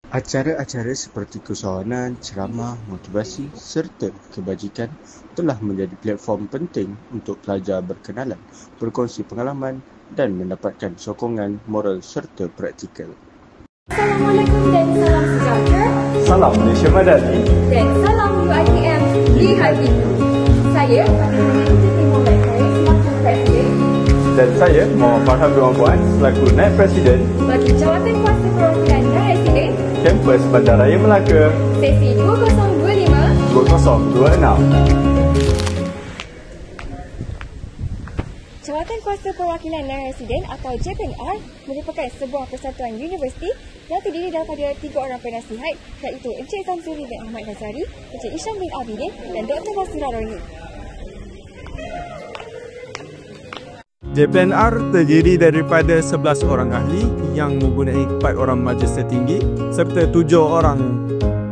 Acara-acara seperti kesawanan, ceramah, motivasi serta kebajikan telah menjadi platform penting untuk pelajar berkenalan, berkongsi pengalaman dan mendapatkan sokongan moral serta praktikal. Assalamualaikum dan salam sejahtera. Salam Malaysia Madani. Dan salam UiTM di hatiku. Saya Fatimah Timur Lekari selaku Presiden. Dan saya Muhammad Farhan bin Puan selaku Naib Presiden Bagi Jawatan Kuasa Perwakilan dan Residen Kampus Bandaraya Melaka Sesi 2025. Jawatan Kuasa Perwakilan dan Residen atau JPNR merupakan sebuah persatuan universiti yang terdiri daripada 3 orang penasihat iaitu Encik Samsuri bin Ahmad Nazari, Encik Isham bin Abidin dan Dr. Basira Roni. JPNR terdiri daripada 11 orang ahli yang mempunyai 4 orang majlis tertinggi serta 7 orang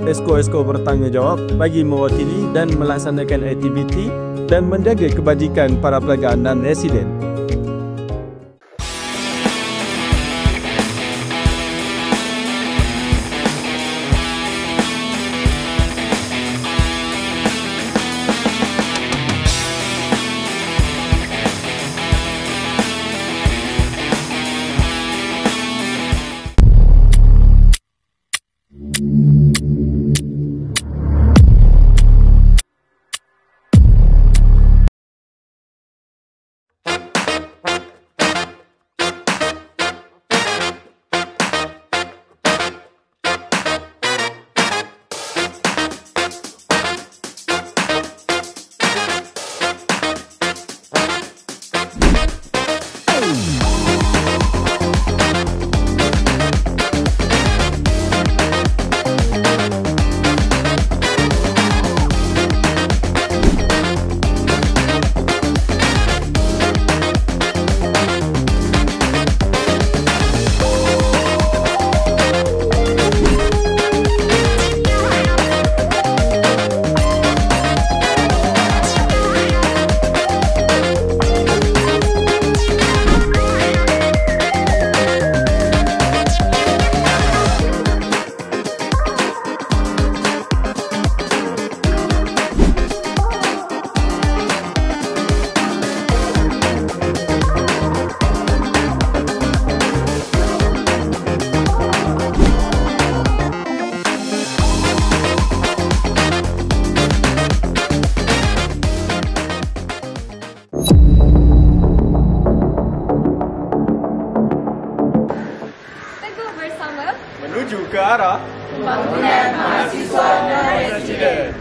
esko-esko bertanggungjawab bagi mewakili dan melaksanakan aktiviti dan menjaga kebajikan para pelajar dan residen. Menuju ke arah Pembangunan Mahasiswa dan Residen.